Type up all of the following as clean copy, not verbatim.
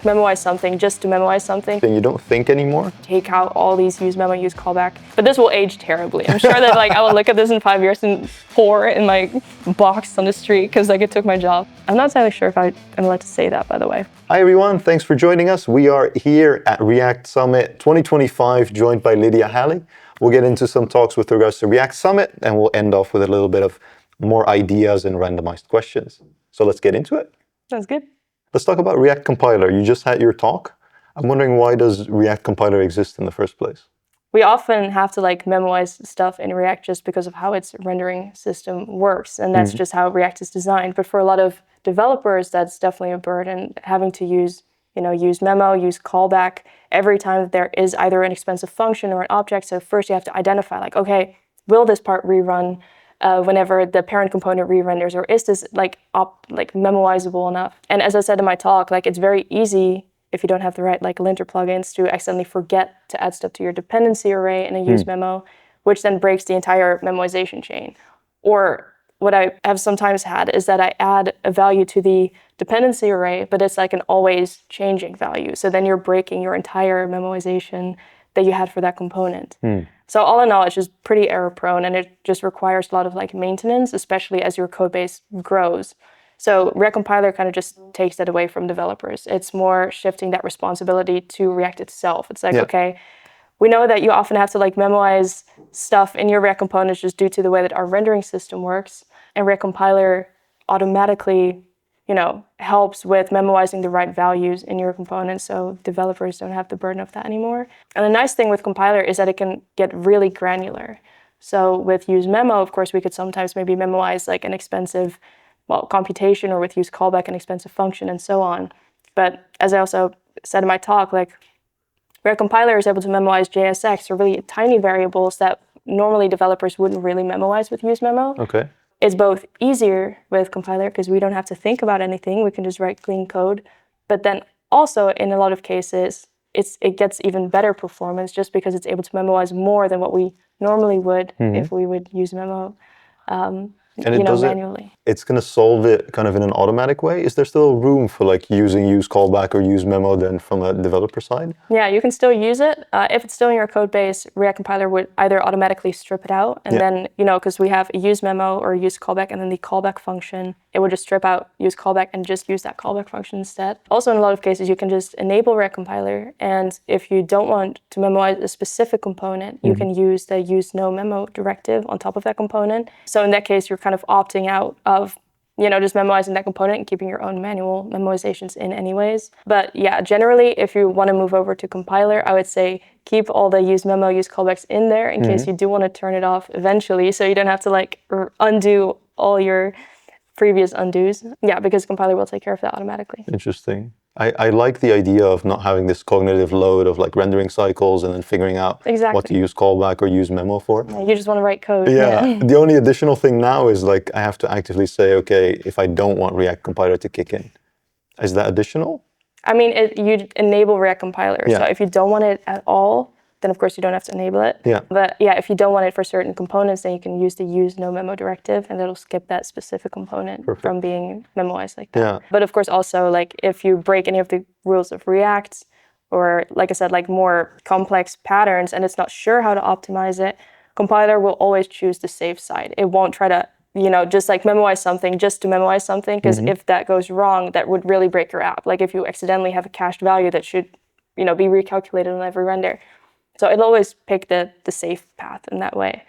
Memoize something just to memoize something. Then you don't think anymore? Take out all these use memo, use callback. But this will age terribly. I'm sure that I will look at this in 5 years and pour in my box on the street because it took my job. I'm not entirely sure if I'm allowed to say that, by the way. Hi everyone, thanks for joining us. We are here at React Summit 2025, joined by Lydia HaIlie. We'll get into some talks with regards to React Summit, and we'll end off with a little bit of more ideas and randomized questions. So let's get into it. Sounds good. Let's talk about React Compiler. You just had your talk. I'm wondering, why does React Compiler exist in the first place? We often have to memoize stuff in React just because of how its rendering system works. And that's just how React is designed. But for a lot of developers, that's definitely a burden, having to use memo, use callback every time that there is either an expensive function or an object. So first you have to identify, okay, will this part rerun whenever the parent component re-renders, or is this memoizable enough? And as I said in my talk, it's very easy if you don't have the right linter plugins to accidentally forget to add stuff to your dependency array in a use memo, which then breaks the entire memoization chain. Or what I have sometimes had is that I add a value to the dependency array, but it's an always changing value. So then you're breaking your entire memoization that you had for that component. So all in all, it's just pretty error prone, and it just requires a lot of maintenance, especially as your code base grows. So React Compiler kind of just takes that away from developers. It's more shifting that responsibility to React itself. It's okay, we know that you often have to memoize stuff in your React components just due to the way that our rendering system works. And React Compiler automatically, helps with memoizing the right values in your components, so developers don't have the burden of that anymore. And the nice thing with Compiler is that it can get really granular. So with use memo, of course, we could sometimes maybe memoize an expensive computation, or with use callback an expensive function, and so on. But as I also said in my talk, React Compiler is able to memoize JSX, or really tiny variables that normally developers wouldn't really memoize with use memo. Okay. It's both easier with Compiler because we don't have to think about anything. We can just write clean code. But then also, in a lot of cases, it gets even better performance just because it's able to memoize more than what we normally would if we would use memo manually. It's going to solve it kind of in an automatic way. Is there still room for using use callback or use memo then from a developer side? Yeah, you can still use it. If it's still in your code base, React Compiler would either automatically strip it out, and then, because we have a use memo or a use callback and then the callback function, it would just strip out use callback and just use that callback function instead. Also, in a lot of cases, you can just enable React Compiler, and if you don't want to memoize a specific component, you can use the use no memo directive on top of that component. So in that case, you're kind of opting out of just memoizing that component and keeping your own manual memoizations in anyways. But yeah, generally, if you want to move over to Compiler, I would say keep all the use memo, use callbacks in there in case you do want to turn it off eventually, so you don't have to undo all your previous undos. Yeah, because Compiler will take care of that automatically. Interesting. I like the idea of not having this cognitive load of rendering cycles and then figuring out what to use callback or use memo for. Yeah, you just want to write code. Yeah. The only additional thing now is I have to actively say, okay, if I don't want React Compiler to kick in. Is that additional? I mean, you enable React Compiler. Yeah. So if you don't want it at all, then of course you don't have to enable it. Yeah. But yeah, if you don't want it for certain components, then you can use the use no memo directive, and it'll skip that specific component from being memoized like that. Yeah. But of course also, if you break any of the rules of React, or like I said, more complex patterns, and it's not sure how to optimize it, Compiler will always choose the safe side. It won't try to just memoize something just to memoize something, because if that goes wrong, that would really break your app. If you accidentally have a cached value that should be recalculated on every render. So it'll always pick the safe path in that way.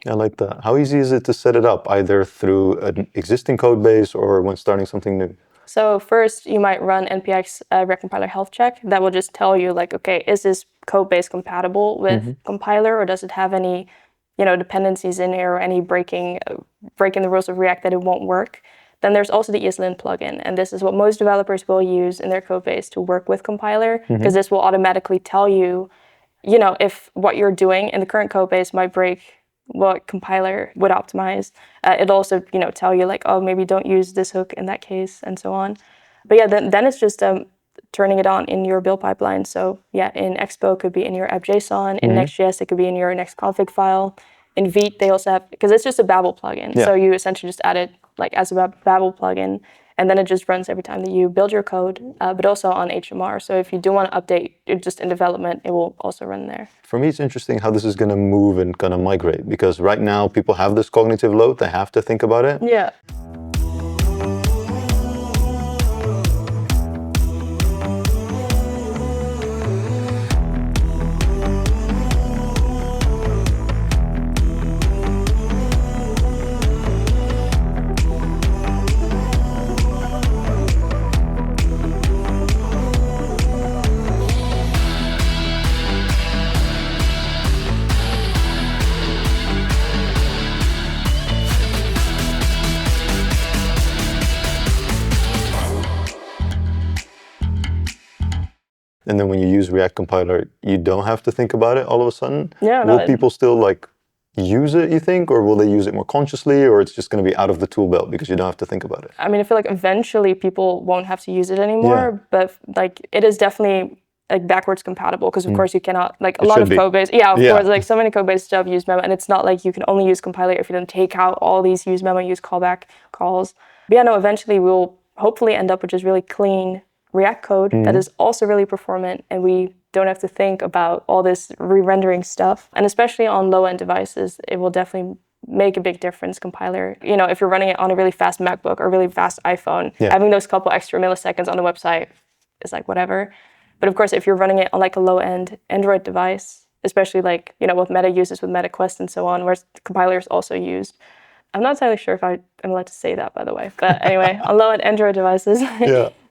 I like that. How easy is it to set it up, either through an existing code base or when starting something new? So first, you might run npx React Compiler health check. That will just tell you, okay, is this code base compatible with Compiler, or does it have any dependencies in here, or any breaking the rules of React that it won't work? Then there's also the ESLint plugin, and this is what most developers will use in their code base to work with Compiler, because this will automatically tell you, if what you're doing in the current code base might break what Compiler would optimize. It'll also, tell you oh, maybe don't use this hook in that case, and so on. But yeah, then it's just turning it on in your build pipeline. So yeah, in Expo it could be in your app.json. In Next.js, it could be in your next config file. In Vite, they also have, because it's just a Babel plugin. Yeah. So you essentially just add it as a Babel plugin. and then it just runs every time that you build your code, but also on HMR. So if you do want to update it just in development, it will also run there. For me, it's interesting how this is going to move and going to migrate, because right now people have this cognitive load. They have to think about it. Yeah. And then when you use React compiler, you don't have to think about it all of a sudden. Yeah, will people still like use it, you think, or will they use it more consciously, or it's just going to be out of the tool belt because you don't have to think about it? I mean, I feel like eventually people won't have to use it anymore, but like it is definitely like backwards compatible, because of course you cannot, like a lot of Codebase, of course, like so many Codebase stuff use memo, and it's not like you can only use compiler if you don't take out all these use memo, use callback calls. But yeah, no, eventually we'll hopefully end up with just really clean React code that is also really performant, and we don't have to think about all this re-rendering stuff. And especially on low-end devices, it will definitely make a big difference, compiler. You know, if you're running it on a really fast MacBook or really fast iPhone, having those couple extra milliseconds on the website is like whatever. But of course, if you're running it on like a low-end Android device, especially like, you know, what Meta uses with MetaQuest and so on, where the compiler is also used. I'm not entirely sure if I'm allowed to say that, by the way. But anyway, on low-end Android devices,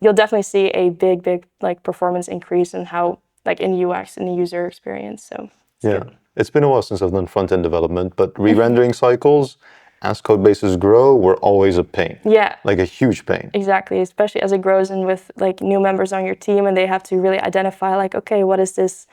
you'll definitely see a big like performance increase in how, like in UX and the user experience. So good. It's been a while since I've done front-end development, but re-rendering cycles, as code bases grow, were always a pain. Yeah. Like a huge pain. Exactly, especially as it grows and with like new members on your team, and they have to really identify like, okay, what is this?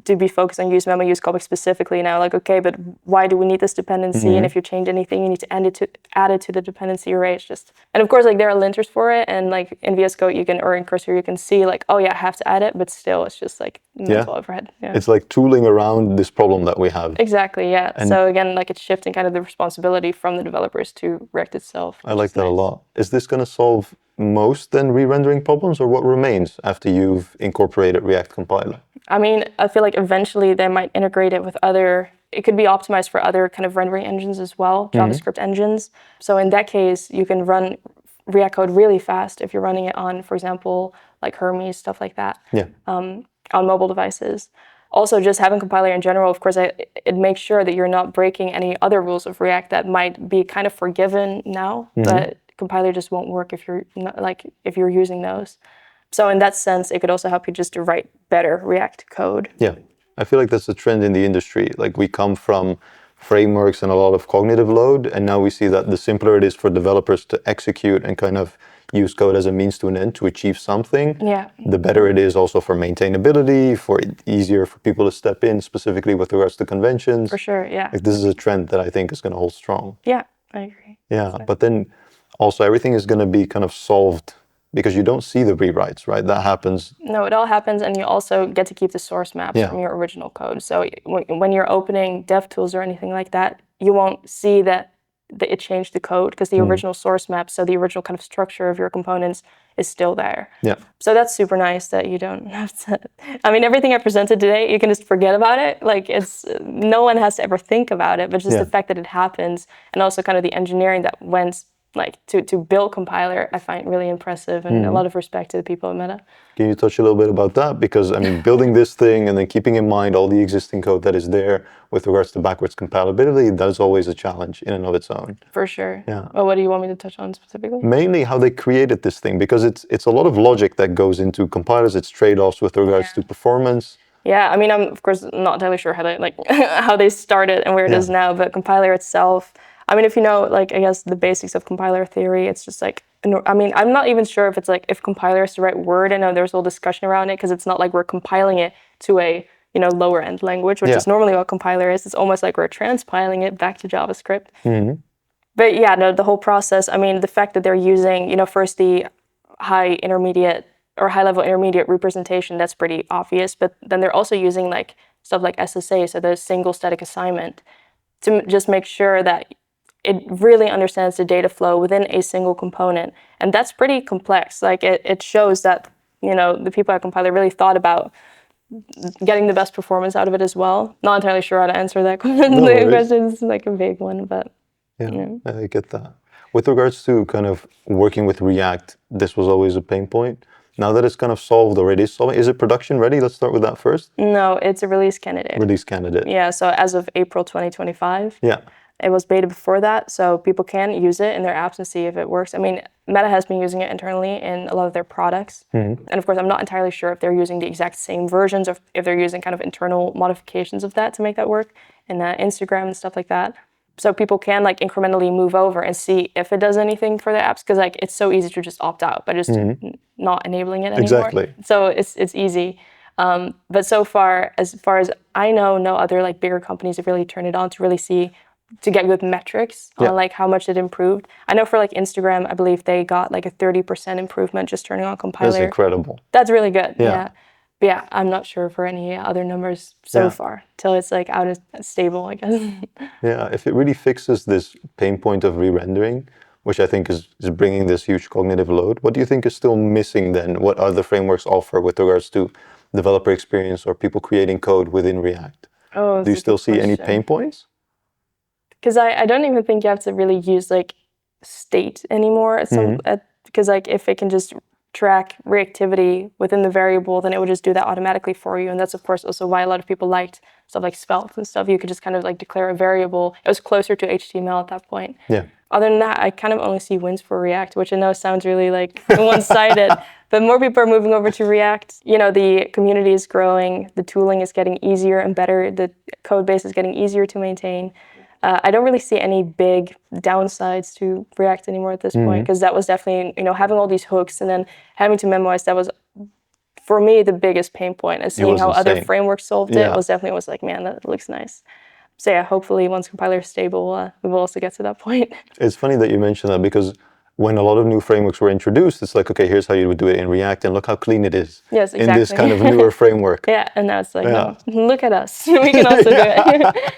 To be focused on use memo, use callback specifically now. Like, okay, but why do we need this dependency? And if you change anything, you need to add it to the dependency array. It's just, and of course, like there are linters for it, and like in VS Code, you can, or in Cursor, you can see like, oh yeah, I have to add it, but still, it's just like mental overhead. Yeah. It's like tooling around this problem that we have. Exactly, yeah. And so again, like it's shifting kind of the responsibility from the developers to React itself. I like that a lot. Is this going to solve most then re-rendering problems, or what remains after you've incorporated React compiler? I mean, I feel like eventually they might integrate it with other, it could be optimized for other kind of rendering engines as well, JavaScript engines. So in that case, you can run React code really fast if you're running it on, for example, like Hermes, stuff like that, on mobile devices. Also, just having compiler in general, of course, it makes sure that you're not breaking any other rules of React that might be kind of forgiven now, but compiler just won't work if you're not, like if you're using those. So in that sense, it could also help you just to write better React code. Yeah, I feel like that's a trend in the industry. Like we come from frameworks and a lot of cognitive load, and now we see that the simpler it is for developers to execute and kind of use code as a means to an end to achieve something, the better it is also for maintainability, for it easier for people to step in, specifically with regards to conventions. For sure, yeah. Like this is a trend that I think is going to hold strong. Yeah, I agree. Yeah, but then also everything is going to be kind of solved because you don't see the rewrites, right? That happens. No, it all happens, and you also get to keep the source maps from your original code. So when you're opening DevTools or anything like that, you won't see that it changed the code because the original source map, so the original kind of structure of your components is still there. Yeah. So that's super nice that you don't have to, I mean, everything I presented today, you can just forget about it. Like it's, no one has to ever think about it, but just the fact that it happens, and also kind of the engineering that went like to build compiler, I find really impressive, and a lot of respect to the people at Meta. Can you touch a little bit about that? Because I mean, building this thing and then keeping in mind all the existing code that is there with regards to backwards compatibility, that is always a challenge in and of its own. For sure. Yeah. Well, what do you want me to touch on specifically? Mainly how they created this thing, because it's a lot of logic that goes into compilers. It's trade-offs with regards to performance. Yeah, I mean, I'm of course not entirely sure how they how they started and where it is now, but compiler itself, I mean, if you know, like, I guess the basics of compiler theory, it's just like, I mean, I'm not even sure if it's like, if compiler is the right word. I know there's a whole discussion around it, because it's not like we're compiling it to a, you know, lower end language, which is normally what compiler is. It's almost like we're transpiling it back to JavaScript. But yeah, no, the whole process, I mean, the fact that they're using, you know, first the high level intermediate representation, that's pretty obvious. But then they're also using like stuff like SSA, so the single static assignment, to just make sure that it really understands the data flow within a single component. And that's pretty complex. Like it shows that, the people at Compiler really thought about getting the best performance out of it as well. Not entirely sure how to answer that question. It's like a big one, but yeah, I get that. With regards to kind of working with React, this was always a pain point. Now that it's kind of solved already, is it production ready? Let's start with that first. No, it's a release candidate. Release candidate. Yeah, so as of April 2025. Yeah. It was beta before that, so people can use it in their apps and see if it works. I mean, Meta has been using it internally in a lot of their products. And of course, I'm not entirely sure if they're using the exact same versions or if they're using kind of internal modifications of that to make that work in Instagram and stuff like that. So people can like incrementally move over and see if it does anything for their apps, because like it's so easy to just opt out by just not enabling it anymore. Exactly. So it's easy. But so far as I know, no other like bigger companies have really turned it on to really see, to get good metrics on like how much it improved. I know for like Instagram, I believe they got like a 30% improvement just turning on Compiler. That's incredible. That's really good. Yeah. But yeah, I'm not sure for any other numbers so far till it's like out of stable, I guess. Yeah, if it really fixes this pain point of re-rendering, which I think is bringing this huge cognitive load, what do you think is still missing then? What other frameworks offer with regards to developer experience or people creating code within React? Oh, do you still see any pain points? Because I don't even think you have to really use like state anymore. Because like if it can just track reactivity within the variable, then it would just do that automatically for you. And that's of course also why a lot of people liked stuff like Svelte and stuff. You could just kind of like declare a variable. It was closer to HTML at that point. Yeah. Other than that, I kind of only see wins for React, which I know sounds really like one-sided, but more people are moving over to React. The community is growing, the tooling is getting easier and better, the code base is getting easier to maintain. I don't really see any big downsides to React anymore at this point, because that was definitely, having all these hooks and then having to memoize, that was, for me, the biggest pain point. And seeing how other frameworks solved it was like, man, that looks nice. So yeah, hopefully once Compiler is stable, we will also get to that point. It's funny that you mentioned that, because when a lot of new frameworks were introduced, it's like, okay, here's how you would do it in React, and look how clean it is. Yes, exactly. In this kind of newer framework. Yeah, and now it's like, no, look at us. We can also do it.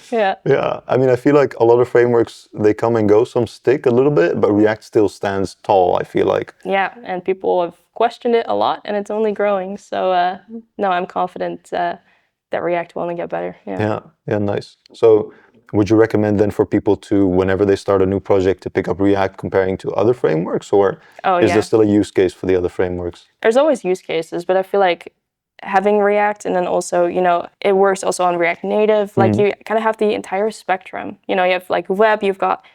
Yeah. I mean, I feel like a lot of frameworks, they come and go, some stick a little bit, but React still stands tall, I feel like. Yeah, and people have questioned it a lot, and it's only growing. So no, I'm confident that React will only get better. Yeah, nice. So would you recommend then for people to, whenever they start a new project, to pick up React comparing to other frameworks, or is there still a use case for the other frameworks? There's always use cases, but I feel like having React, and then also, it works also on React Native. Like you kind of have the entire spectrum. You have like web, you've got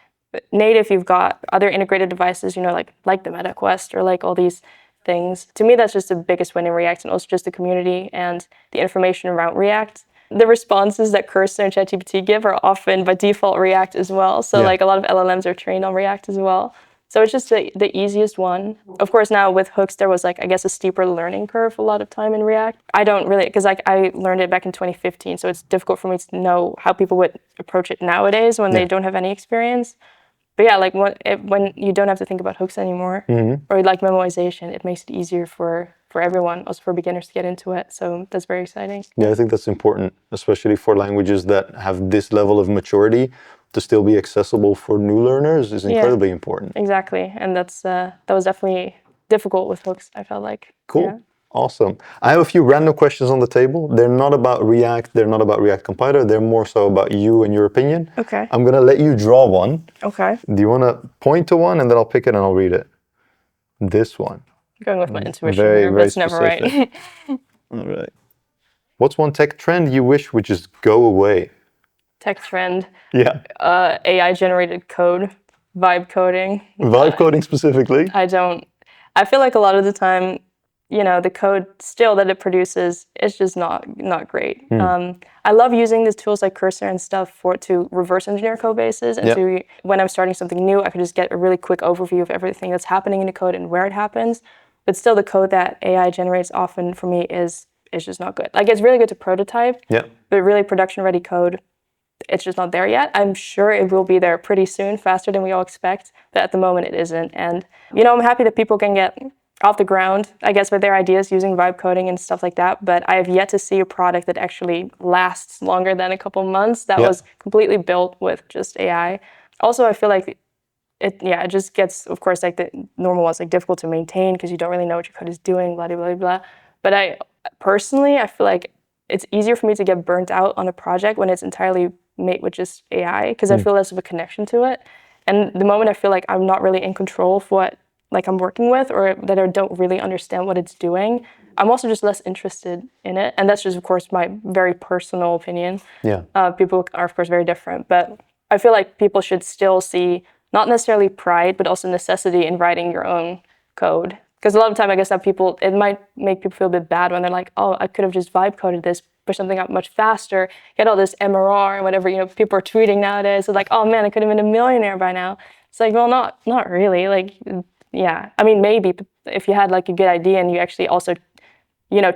native, you've got other integrated devices, like the Meta Quest or like all these things. To me, that's just the biggest win in React, and also just the community and the information around React. The responses that Cursor and ChatGPT give are often by default React as well. So like a lot of LLMs are trained on React as well. So it's just the easiest one. Of course, now with hooks, there was like, I guess, a steeper learning curve a lot of time in React. I don't really, because like I learned it back in 2015, so it's difficult for me to know how people would approach it nowadays when they don't have any experience. But yeah, like when you don't have to think about hooks anymore, or like memoization, it makes it easier for everyone, also for beginners to get into it. So that's very exciting. Yeah, I think that's important, especially for languages that have this level of maturity. To still be accessible for new learners is incredibly important. Exactly, and that was definitely difficult with hooks, I felt like. Cool. Yeah. Awesome. I have a few random questions on the table. They're not about React, they're not about React Compiler, they're more so about you and your opinion. Okay. I'm gonna let you draw one. Okay. Do you wanna point to one, and then I'll pick it and I'll read it? This one. Going with my intuition here, but it's never right. All right. What's one tech trend you wish would just go away? Tech trend. Yeah. AI generated code, vibe coding. Vibe coding specifically? I feel like a lot of the time, the code still that it produces is just not great. I love using these tools like Cursor and stuff to reverse engineer code bases, and when I'm starting something new, I can just get a really quick overview of everything that's happening in the code and where it happens. But still, the code that AI generates often for me is just not good. Like, it's really good to prototype, but really production ready code, it's just not there yet. I'm sure it will be there pretty soon, faster than we all expect, but at the moment it isn't. And, I'm happy that people can get off the ground, I guess, with their ideas using vibe coding and stuff like that, but I have yet to see a product that actually lasts longer than a couple months that was completely built with just AI. Also, I feel like it just gets, of course, like the normal ones, like difficult to maintain because you don't really know what your code is doing, blah, blah, blah, blah. But I feel like it's easier for me to get burnt out on a project when it's entirely made with just AI because I feel less of a connection to it. And the moment I feel like I'm not really in control of what like I'm working with, or that I don't really understand what it's doing, I'm also just less interested in it. And that's just, of course, my very personal opinion. Yeah. People are, of course, very different. But I feel like people should still see not necessarily pride, but also necessity in writing your own code. Because a lot of the time, I guess that it might make people feel a bit bad when they're like, oh, I could have just vibe coded this, push something out much faster, get all this MRR and whatever, people are tweeting nowadays. It's like, oh man, I could have been a millionaire by now. It's like, well, not really. Like, yeah, I mean, maybe if you had like a good idea and you actually also,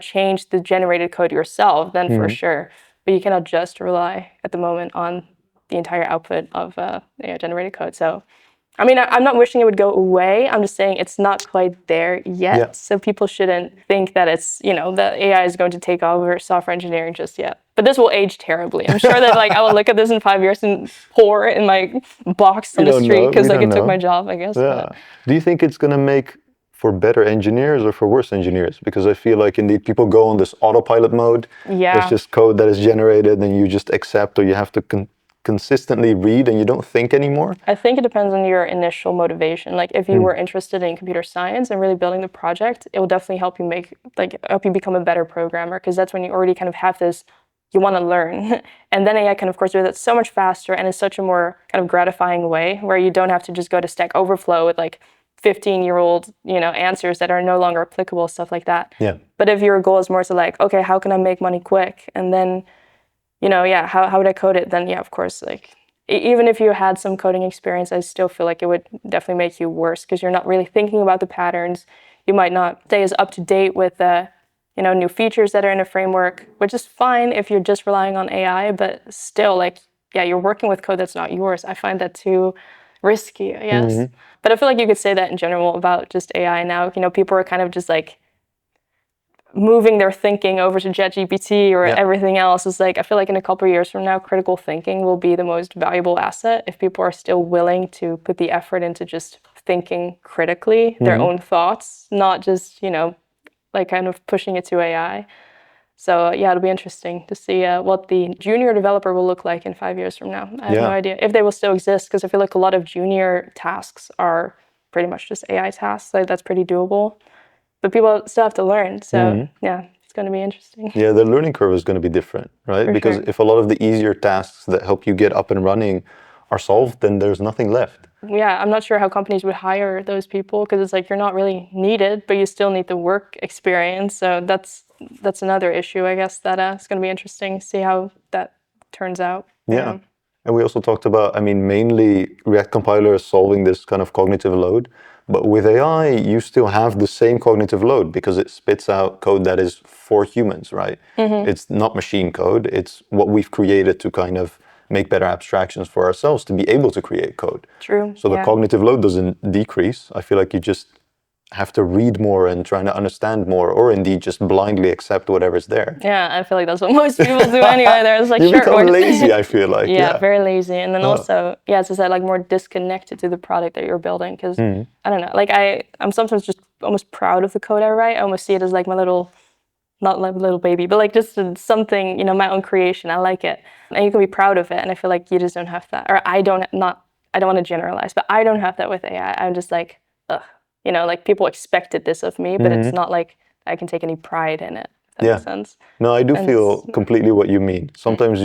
change the generated code yourself, then for sure. But you cannot just rely at the moment on the entire output of generated code. So, I mean, I'm not wishing it would go away. I'm just saying it's not quite there yet. Yeah. So people shouldn't think that it's, that AI is going to take over software engineering just yet. But this will age terribly. I'm sure that like I will look at this in 5 years and pour in my box on the street because like it took my job, I guess. Yeah. But. Do you think it's going to make for better engineers or for worse engineers? Because I feel like indeed people go on this autopilot mode. Yeah. There's just code that is generated and you just accept, or you have to consistently read and you don't think anymore. I think it depends on your initial motivation. Like if you were interested in computer science and really building the project, it will definitely help you become a better programmer, because that's when you already kind of have this, you want to learn. And then AI can of course do that so much faster and in such a more kind of gratifying way, where you don't have to just go to Stack Overflow with like 15-year-old, answers that are no longer applicable, stuff like that. Yeah. But if your goal is more to like, okay, how can I make money quick? And then how would I code it? Then of course, like even if you had some coding experience, I still feel like it would definitely make you worse because you're not really thinking about the patterns. You might not stay as up to date with new features that are in a framework, which is fine if you're just relying on AI, but still you're working with code that's not yours. I find that too risky, I guess. But I feel like you could say that in general about just AI now. People are kind of just like moving their thinking over to ChatGPT or everything else. Is like, I feel like in a couple of years from now, critical thinking will be the most valuable asset if people are still willing to put the effort into just thinking critically their own thoughts, not just, like kind of pushing it to AI. So it'll be interesting to see what the junior developer will look like in 5 years from now. I have no idea if they will still exist, because I feel like a lot of junior tasks are pretty much just AI tasks. Like that's pretty doable. But people still have to learn. So it's going to be interesting. Yeah, the learning curve is going to be different, right? For because sure. if a lot of the easier tasks that help you get up and running are solved, then there's nothing left. Yeah, I'm not sure how companies would hire those people, because it's like you're not really needed, but you still need the work experience. So that's another issue, I guess, that it's going to be interesting to see how that turns out. Yeah. And we also talked about, mainly React compiler is solving this kind of cognitive load. But with AI, you still have the same cognitive load because it spits out code that is for humans, right? It's not machine code. It's what we've created to kind of make better abstractions for ourselves to be able to create code. True. So the cognitive load doesn't decrease. I feel like you just have to read more and try to understand more, or indeed just blindly accept whatever's there. Yeah, I feel like that's what most people do anyway. There's like you become lazy, I feel like. Yeah, very lazy. And then also, as I said, like more disconnected to the product that you're building. Because I don't know, like I'm sometimes just almost proud of the code I write. I almost see it as like my little, not like little baby, but like just something, my own creation. I like it. And you can be proud of it. And I feel like you just don't have that. Or I don't want to generalize, but I don't have that with AI. I'm just like, ugh. Like people expected this of me, but it's not like I can take any pride in it. If that makes sense. No, I do feel completely what you mean. Sometimes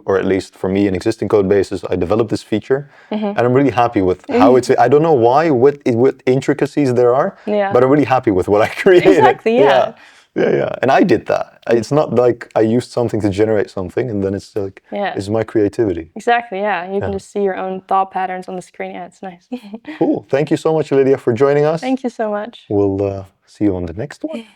or at least for me, in existing code bases, I develop this feature, and I'm really happy with how it's. I don't know why, what intricacies there are, but I'm really happy with what I created. Exactly. Yeah. Yeah. And I did that. It's not like I used something to generate something, and then it's like, it's my creativity. Exactly. Yeah. You can just see your own thought patterns on the screen. Yeah, it's nice. Cool. Thank you so much, Lydia, for joining us. Thank you so much. We'll see you on the next one.